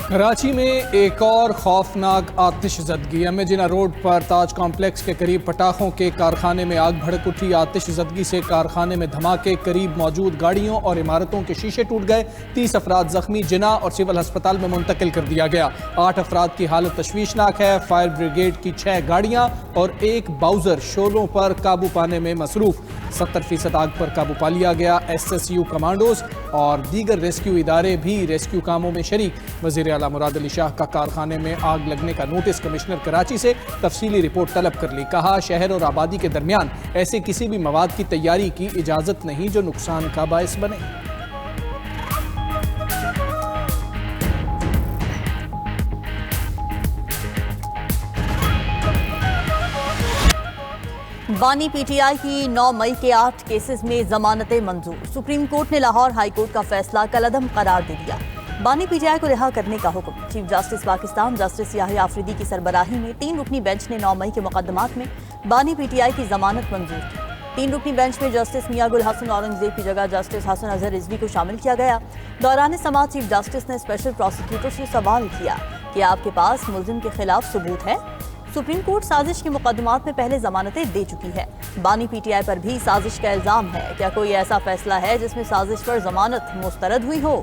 کراچی میں ایک اور خوفناک آتش زدگی۔ ایم اے جناح روڈ پر تاج کمپلیکس کے قریب پٹاخوں کے کارخانے میں آگ بھڑک اٹھی۔ آتش زدگی سے کارخانے میں دھماکے، قریب موجود گاڑیوں اور عمارتوں کے شیشے ٹوٹ گئے۔ 30 افراد زخمی، جناح اور سول ہسپتال میں منتقل کر دیا گیا۔ 8 افراد کی حالت تشویشناک ہے۔ فائر بریگیڈ کی 6 گاڑیاں اور ایک باؤزر شعلوں پر قابو پانے میں مصروف۔ 70% آگ پر قابو پا لیا گیا۔ SSU کمانڈوز اور دیگر ریسکیو ادارے بھی ریسکیو کاموں میں شریک۔ وزیر اعلیٰ مراد علی شاہ کا کارخانے میں آگ لگنے کا نوٹس کمشنر کراچی سے تفصیلی رپورٹ طلب کر لی۔ کہا شہر اور آبادی کے درمیان ایسے کسی بھی مواد کی تیاری کی اجازت نہیں جو نقصان کا باعث بنے۔ بانی پی ٹی آئی کی 9 مئی کے 8 کیسز میں ضمانتیں منظور۔ سپریم کورٹ نے لاہور ہائی کورٹ کا فیصلہ کالعدم قرار دے دیا۔ بانی پی ٹی آئی کو رہا کرنے کا حکم۔ چیف جسٹس پاکستان جسٹس یحییٰ آفریدی کی سربراہی میں 3 رکنی بینچ نے 9 مئی کے مقدمات میں بانی پی ٹی آئی کی ضمانت منظور کی۔ 3 رکنی بینچ میں جسٹس میاں گل حسن اورنگزیب کی جگہ جسٹس حسن اظہر رضوی کو شامل کیا گیا۔ دوران سماعت چیف جسٹس نے اسپیشل پروسیکیوٹر سے سوال کیا کہ آپ کے پاس ملزم کے خلاف ثبوت ہے؟ سپریم کورٹ سازش کے مقدمات میں پہلے ضمانتیں دے چکی ہے۔ بانی پی ٹی آئی پر بھی سازش کا الزام ہے۔ کیا کوئی ایسا فیصلہ ہے جس میں سازش پر ضمانت مسترد ہوئی ہو؟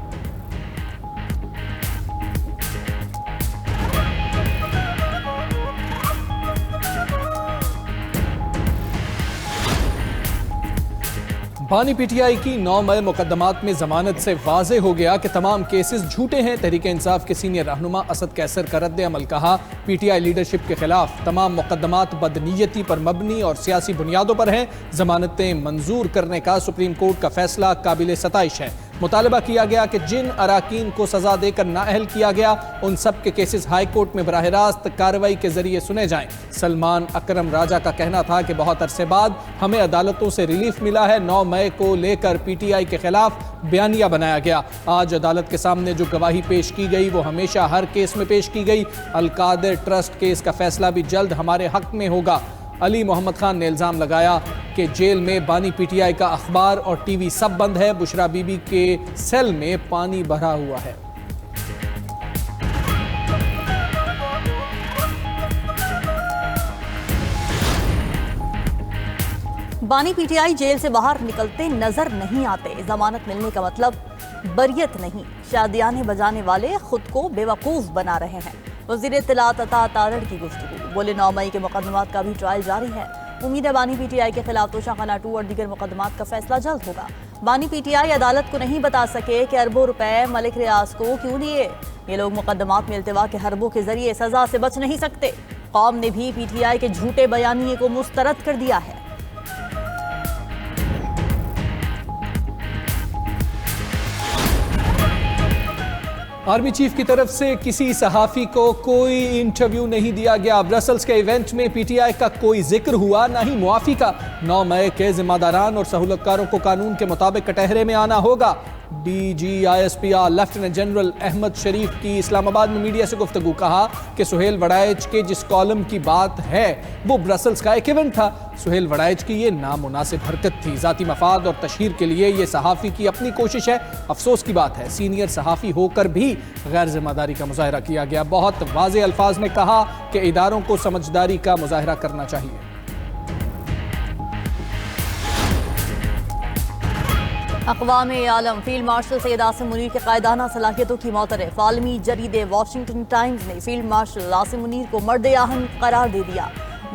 بانی پی ٹی آئی کی 9 مئی مقدمات میں ضمانت سے واضح ہو گیا کہ تمام کیسز جھوٹے ہیں۔ تحریک انصاف کے سینئر رہنما اسد قیصر کا رد عمل۔ کہا پی ٹی آئی لیڈرشپ کے خلاف تمام مقدمات بدنیتی پر مبنی اور سیاسی بنیادوں پر ہیں۔ ضمانتیں منظور کرنے کا سپریم کورٹ کا فیصلہ قابل ستائش ہے۔ مطالبہ کیا گیا کہ جن اراکین کو سزا دے کر نااہل کیا گیا ان سب کے کیسز ہائی کورٹ میں براہ راست کارروائی کے ذریعے سنے جائیں۔ سلمان اکرم راجہ کا کہنا تھا کہ بہت عرصے بعد ہمیں عدالتوں سے ریلیف ملا ہے۔ 9 مئی کو لے کر پی ٹی آئی کے خلاف بیانیہ بنایا گیا۔ آج عدالت کے سامنے جو گواہی پیش کی گئی وہ ہمیشہ ہر کیس میں پیش کی گئی۔ القادر ٹرسٹ کیس کا فیصلہ بھی جلد ہمارے حق میں ہوگا۔ علی محمد خان نے الزام لگایا کہ جیل میں بانی پی ٹی آئی کا اخبار اور ٹی وی سب بند ہے۔ بشرا بی بی کے سیل میں پانی بھرا ہوا ہے۔ بانی پی ٹی آئی جیل سے باہر نکلتے نظر نہیں آتے۔ ضمانت ملنے کا مطلب بریت نہیں۔ شادیانے بجانے والے خود کو بے وقوف بنا رہے ہیں۔ وزیر اطلاعات عطا تارڑ کی گفتگو۔ بولے 9 مئی کے مقدمات کا بھی ٹرائل جاری ہے۔ امید ہے بانی پی ٹی آئی کے خلاف توشہ خانہ 2 اور دیگر مقدمات کا فیصلہ جلد ہوگا۔ بانی پی ٹی آئی عدالت کو نہیں بتا سکے کہ اربوں روپے ملک ریاض کو کیوں دیے۔ یہ لوگ مقدمات میں التوا کے حربوں کے ذریعے سزا سے بچ نہیں سکتے۔ قوم نے بھی پی ٹی آئی کے جھوٹے بیانیے کو مسترد کر دیا ہے۔ آرمی چیف کی طرف سے کسی صحافی کو کوئی انٹرویو نہیں دیا گیا۔ برسلز کے ایونٹ میں پی ٹی آئی کا کوئی ذکر ہوا نہ ہی معافی کا۔ 9 مئی کے ذمہ داران اور سہولت کاروں کو قانون کے مطابق کٹہرے میں آنا ہوگا۔ D G I S P R lieutenant general Ahmad Sharif کی اسلام آباد میں میڈیا سے گفتگو۔ کہا کہ سہیل وڑائچ کے جس کالم کی بات ہے وہ برسلز کا ایک ایونٹ تھا۔ سہیل وڑائچ کی یہ نامناسب حرکت تھی۔ ذاتی مفاد اور تشہیر کے لیے یہ صحافی کی اپنی کوشش ہے۔ افسوس کی بات ہے سینئر صحافی ہو کر بھی غیر ذمہ داری کا مظاہرہ کیا گیا۔ بہت واضح الفاظ میں کہا کہ اداروں کو سمجھداری کا مظاہرہ کرنا چاہیے۔ اقوام عالم فیلڈ مارشل سید عاصم منیر کے قائدانہ صلاحیتوں کی معترف۔ عالمی جریدے واشنگٹن ٹائمز نے فیلڈ مارشل عاصم منیر کو مرد آہن قرار دے دیا۔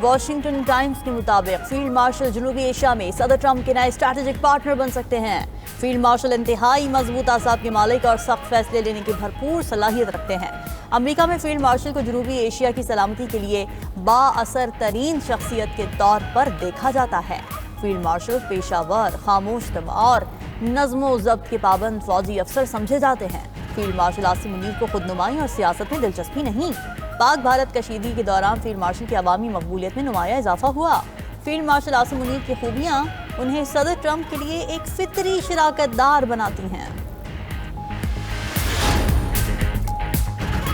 واشنگٹن ٹائمز کے مطابق فیلڈ مارشل جنوبی ایشیا میں صدر ٹرمپ کے نئے اسٹریٹجک پارٹنر بن سکتے ہیں۔ فیلڈ مارشل انتہائی مضبوط اعصاب کے مالک اور سخت فیصلے لینے کی بھرپور صلاحیت رکھتے ہیں۔ امریکہ میں فیلڈ مارشل کو جنوبی ایشیا کی سلامتی کے لیے با اثر ترین شخصیت کے طور پر دیکھا جاتا ہے۔ فیلڈ مارشل پیشہ ور، خاموش طبع اور نظم و ضبط کے پابند فوجی افسر سمجھے جاتے ہیں۔ فیلڈ مارشل عاصم منیر کو خود نمائی اور سیاست میں دلچسپی نہیں۔ پاک بھارت کشیدگی کے دوران فیلڈ مارشل کی عوامی مقبولیت میں نمایاں اضافہ ہوا۔ فیلڈ مارشل عاصم منیر کی خوبیاں انہیں صدر ٹرمپ کے لیے ایک فطری شراکت دار بناتی ہیں۔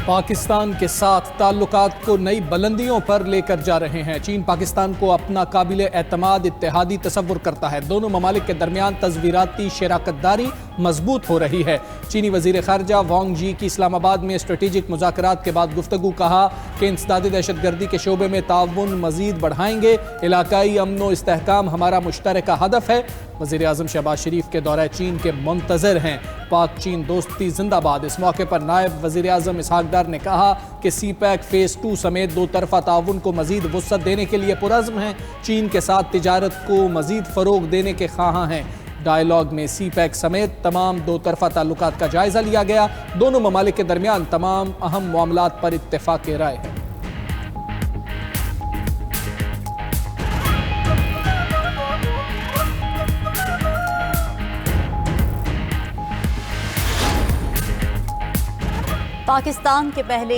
پاکستان کے ساتھ تعلقات کو نئی بلندیوں پر لے کر جا رہے ہیں۔ چین پاکستان کو اپنا قابل اعتماد اتحادی تصور کرتا ہے۔ دونوں ممالک کے درمیان تصویراتی شراکت داری मजबूत हो रही है। चीनी वजीर खारजा वांग जी की इस्लामाबाद में स्ट्रेटेजिक मुज़ाकरात के बाद गुफ्तगू, कहा कि इंसदादी दहशतगर्दी के शोबे में ताउन मजीद बढ़ाएंगे। इलाकाई अमन व इस्तेहकाम हमारा मुश्तरका हदफ है। वज़ीर आज़म शहबाज शरीफ के दौरे चीन के मुंतज़र हैं। पाक चीन दोस्ती जिंदाबाद। इस मौके पर नायब वज़ीर आज़म इसहाक डार ने कहा कि CPEC फेज़ 2 समेत दो तरफ़ा ताउन को मज़ीद वुसअत देने के लिए पुरज़्म हैं। चीन के साथ तिजारत को मज़ीद फ़रोग़ देने के ख़्वाहां हैं। डायलॉग में CPEC समेत तमाम दो तरफ़ा ताल्लुकात का जायज़ा लिया गया। दोनों ममालिक के दरमियान तमाम अहम मामलात पर इत्तेफ़ाक़ राय है। पाकिस्तान के पहले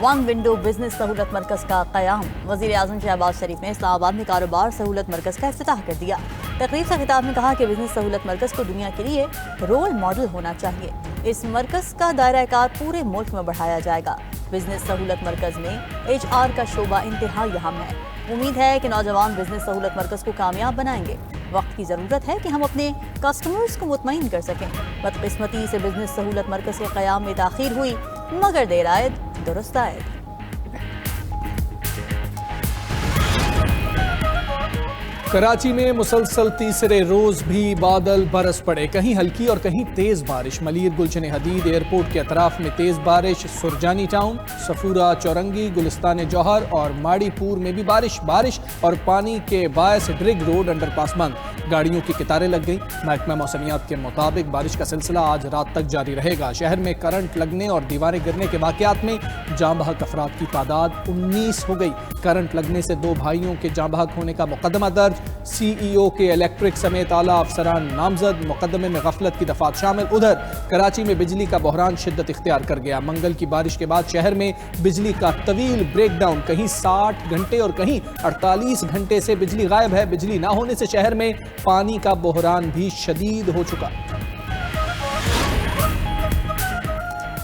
वन विंडो बिजनेस सहूलत मरकज़ का क़याम। वज़ीर आज़म शहबाज शरीफ ने इस्लामाबाद में कारोबार सहूलत मरकज़ का इफ्तिताह कर दिया। तकरीब से खिताब में कहा कि बिजनेस सहूलत मरकज़ को दुनिया के लिए रोल मॉडल होना चाहिए। इस मरकज़ का दायरा कार पूरे मुल्क में बढ़ाया जाएगा। बिजनेस सहूलत मरकज़ में HR का शोबा इंतहाई अहम है। उम्मीद है कि नौजवान बिजनेस सहूलत मरकज़ को कामयाब बनाएंगे। वक्त की ज़रूरत है कि हम अपने कस्टमर्स को मुतमईन कर सकें। बदकिस्मती से बिजनेस सहूलत मरकज़ के क़याम में ताख़ीर हुई, मगर देर आयद दुरुस्त आयद। कराची में मुसलसल तीसरे रोज भी बादल बरस पड़े। कहीं हल्की और कहीं तेज बारिश। मलीर गुलशन हदीद एयरपोर्ट के अतराफ में तेज बारिश। सुरजानी टाउन, सफूरा, चौरंगी, गुलिस्तान जौहर और माड़ीपुर में भी बारिश और पानी के बायस ड्रिग रोड अंडरपास बंद। गाड़ियों की कतारें लग गई। महकमा मौसमियात के मुताबिक बारिश का सिलसिला आज रात तक जारी रहेगा। शहर में करंट लगने और दीवारें गिरने के वाक़यात में जाँ बहक अफराद की तादाद 19 हो गई। करंट लगने से 2 भाइयों के जाँ बहक होने का मुकदमा दर्ज। CEO के इलेक्ट्रिक समेत आला अफसरान नामजद। मुकदमे में गफलत की दफात शामिल। उधर कराची में बिजली का बहरान शिद्दत इख्तियार कर गया। मंगल की बारिश के बाद शहर में बिजली का तवील ब्रेकडाउन। कहीं 60 घंटे और कहीं 48 घंटे से बिजली गायब है। बिजली ना होने से शहर में पानी का बहरान भी शदीद हो चुका।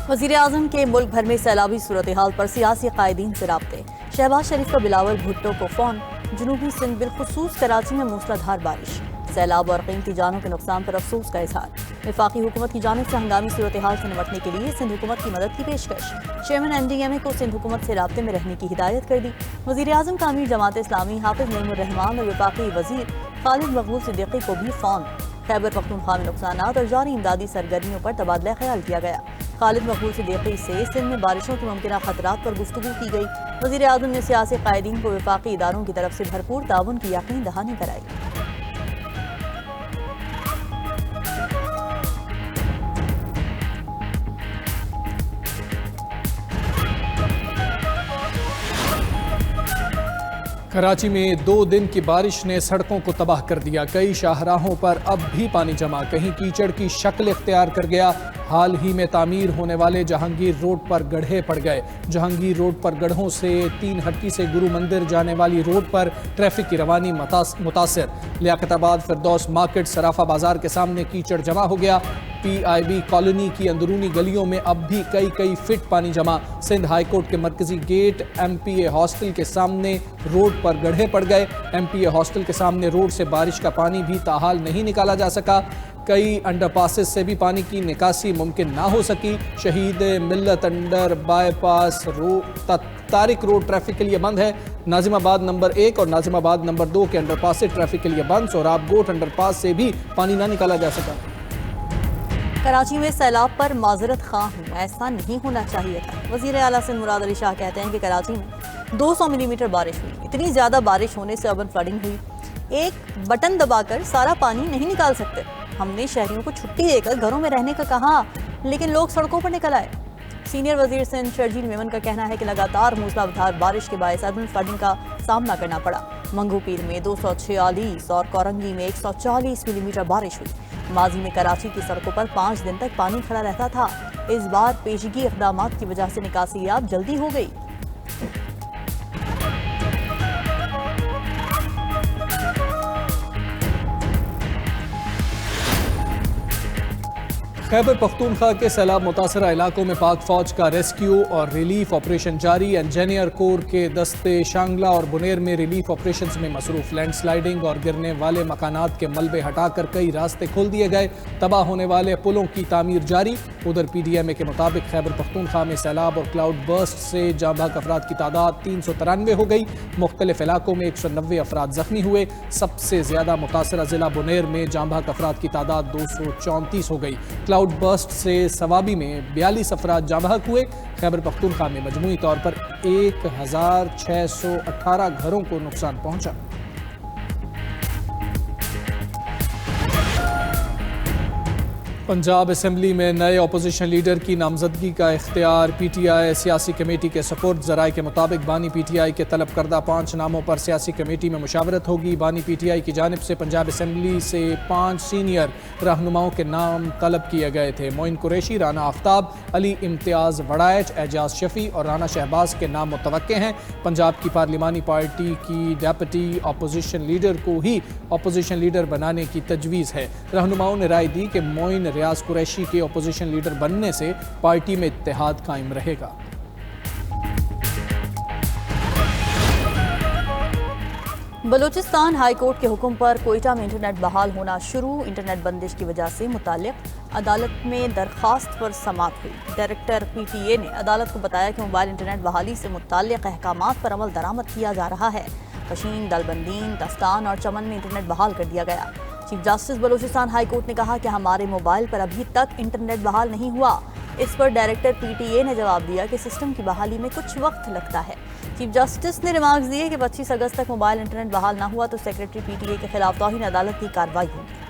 वज़ीर आज़म के मुल्क भर में सैलाबी सूरत हाल पर सियासी कायदीन से राब्ते। शहबाज शरीफ का बिलावल भुट्टो को फ़ोन। जनूबी सिंध बिलखुसूस कराची में मूसलाधार बारिश। सैलाब और कीमती जानों के नुकसान पर अफसोस का इजहार। वफाकी हुकूमत की जानिब से हंगामी सूरत हाल से निपटने के लिए सिंध हुकूमत की मदद की पेशकश। चेयरमैन NDMA को सिंध हुकूमत से राब्ते में रहने की हिदायत कर दी। वज़ीर आज़म का अमीर जमात इस्लामी हाफिज नईमुर रहमान और वफाकी वज़ीर खालिद मकबूल सिद्दीकी को भी फ़ोन। खैबर पख्तूनख्वा में नुकसानात और जारी इमदादी सरगर्मियों पर तबादला ख्याल किया गया। खालिद मकबूल सिद्दीकी से सिंध में बारिशों के मुमकिन खतरात पर गुफ्तगू की गई। वज़ीर आज़म ने सियासी कायदीन को वफाकी इदारों की तरफ से भरपूर ताउन की यकीन दहानी कराई। कराची में 2 दिन की बारिश ने सड़कों को तबाह कर दिया। कई शाहराहों पर अब भी पानी जमा, कहीं कीचड़ की शक्ल इख्तियार कर गया। हाल ही में तामीर होने वाले जहांगीर रोड पर गड्ढे पड़ गए। जहांगीर रोड पर गड्ढों से 3 हट्टी से गुरु मंदिर जाने वाली रोड पर ट्रैफिक की रवानी मुतासर। लियाकताबाद फिरदौस मार्केट सराफा बाजार के सामने कीचड़ जमा हो गया। PIB कॉलोनी की अंदरूनी गलियों में अब भी कई फीट पानी जमा। सिंध हाई कोर्ट के मरकजी गेट MPA हॉस्टल के सामने रोड पर गड्ढे पड़ गए। MPA हॉस्टल के सामने रोड से बारिश का पानी भी ताहाल नहीं निकाला जा सका। कई अंडरपासेस से भी पानी की निकासी मुमकिन ना हो सकी। शहीद मिल्लत under bypass Tariq road traffic के लिए बंद है। नाजिमाबाद नंबर 1 और नाजिमाबाद नंबर 2 के अंडरपास से ट्रैफिक के लिए बंद। सोराब गोट अंडरपास से भी पानी ना निकाला जा सका। कराची में सैलाब पर माजरत खां हूँ, ऐसा नहीं होना चाहिए था। वज़ीर आला सिंध मुराद अली शाह कहते हैं कि कराची में 200 मिलीमीटर बारिश हुई। इतनी ज़्यादा बारिश होने से अर्बन फ्लडिंग हुई। एक बटन दबाकर सारा पानी नहीं निकाल सकते। हमने शहरियों को छुट्टी देकर घरों में रहने का कहा, लेकिन लोग सड़कों पर निकल आए। सीनियर वजीर सिंध शर्जील मेमन का कहना है कि लगातार मूसलाधार बारिश के बायस अर्बन फ्लडिंग का सामना करना पड़ा। मंगू पीर में 246 और कोरंगी में 140 मिलीमीटर बारिश हुई। माजी में कराची की सड़कों पर 5 दिन तक पानी खड़ा रहता था। इस बार पेशगी इक़दामात की वजह से निकासी याब जल्दी हो गई। खैबर पख्तूनख्वा के सैलाब मुतासरा इलाकों में पाक फौज का रेस्क्यू और रिलीफ ऑपरेशन जारी। इंजीनियर कोर के दस्ते शांगला और बुनेर में रिलीफ ऑपरेशंस में मसरूफ। लैंडस्लाइडिंग और गिरने वाले मकानात के मलबे हटाकर कई रास्ते खोल दिए गए। तबाह होने वाले पुलों की तामीर जारी। उधर PDMA के मुताबिक खैबर पख्तूनख्वा में सैलाब और क्लाउड बर्स्ट से जाँ बहक अफराद की तादाद 393 हो गई। मुख्तलिफ इलाकों में 190 अफराद जख्मी हुए। सबसे ज्यादा मुतासरा जिला बुनेर में जाँ बहक अफराद की तादाद 234 हो गई। क्लाउड बर्स्ट से सवाबी में 42 अफराद जाँ बहक हुए। खैबर पख्तूनख्वा में मजमूई तौर पर 1618 घरों को नुकसान पहुंचा। पंजाब असेंबली में नए अपोजिशन लीडर की नामजदगी का इख्तियार PTI सियासी कमेटी के सपुर्द। ज़राए के मुताबिक बानी PTI के तलब करदा 5 नामों पर सियासी कमेटी में मुशावरत होगी। बानी PTI की जानिब से पंजाब असेंबली से 5 सीनियर रहनुमाओं के नाम तलब किए गए थे। मोइन कुरैशी, राना आफ्ताब, अली इम्तियाज़ वड़ाइच, एजाज शफी और राना शहबाज के नाम मुतवक्के हैं। पंजाब की पार्लिमानी पार्टी की डेप्यूटी अपोजिशन लीडर को ही अपोजिशन लीडर बनाने की तजवीज़ है। रहनुमाओं ने राय दी कि मोइन रियाज कुरैशी के अपोजिशन लीडर बनने से पार्टी में इत्तेहाद कायम रहेगा। बलूचिस्तान हाई कोर्ट के हुक्म पर कोयटा में इंटरनेट बहाल होना शुरू। इंटरनेट बंदिश की वजह से मुताल्लिक अदालत में दरख्वास्त पर समाअत हुई। डायरेक्टर PTA ने अदालत को बताया कि मोबाइल इंटरनेट बहाली से मुताल्लिक अहकामात पर अमल दरामद किया जा रहा है। कशीन, दलबंदीन, दस्तान और चमन में इंटरनेट बहाल कर दिया गया। Chief justice Balochistan high court ने कहा कि हमारे मोबाइल पर अभी तक इंटरनेट बहाल नहीं हुआ। इस पर डायरेक्टर PTA ने जवाब दिया कि सिस्टम की बहाली में कुछ वक्त लगता है। चीफ जस्टिस ने रिमार्क्स दिए कि 25 अगस्त तक मोबाइल इंटरनेट बहाल ना हुआ तो सेक्रेटरी PTA के खिलाफ तौहीन अदालत की कार्रवाई होगी।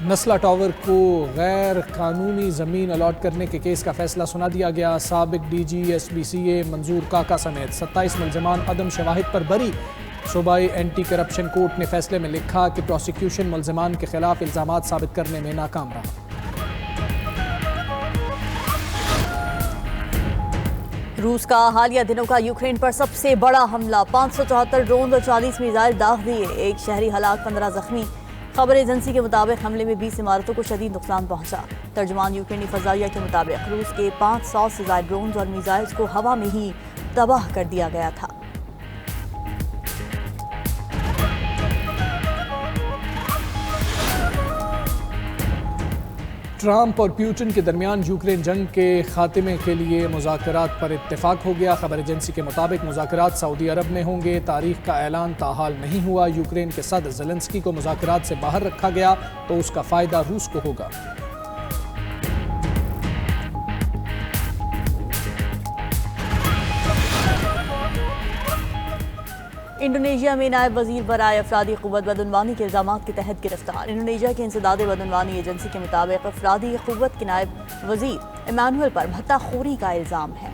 नस्ला टावर को गैर कानूनी ज़मीन अलॉट करने के केस का फैसला सुना दिया गया। साबिक DG SBCA मंजूर काका समेत 27 मुलजमान अदम शवाहिद पर बरी। सूबाई एंटी करप्शन कोर्ट ने फैसले में लिखा कि प्रोसिक्यूशन मुलजमान के खिलाफ इल्जामात साबित करने में नाकाम रहा। रूस का हालिया दिनों का यूक्रेन पर सबसे बड़ा हमला। 574 ड्रोन और 40 मिसाइल दाग दिए। एक शहरी हलाक, 15 जख्मी। खबर एजेंसी के मुताबिक हमले में 20 इमारतों को शदीद नुकसान पहुंचा। तर्जुमान यूक्रेनी फजाइया के मुताबिक रूस के 500 से ज्यादा ड्रोन और मिसाइल्स को हवा में ही तबाह कर दिया गया था। ट्रंप और प्यूटिन के दरमियान यूक्रेन जंग के खात्मे के लिए मुज़ाकरात पर इत्तेफाक हो गया। खबर एजेंसी के मुताबिक मुज़ाकरात सऊदी अरब में होंगे। तारीख का ऐलान ताहाल नहीं हुआ। यूक्रेन के सदर ज़ेलेंस्की को मुज़ाकरात से बाहर रखा गया तो उसका फ़ायदा रूस को होगा। इंडोनेशिया में नायब वजीर बराए अफरादी क़ुव्वत बदउनवानी के इल्ज़ामात के तहत गिरफ्तार। इंडोनेशिया के इंसदाद बदउनवानी एजेंसी के मुताबिक अफरादी क़ुव्वत के नायब वजीर इमानुएल पर भत्ताखोरी का इल्ज़ाम है।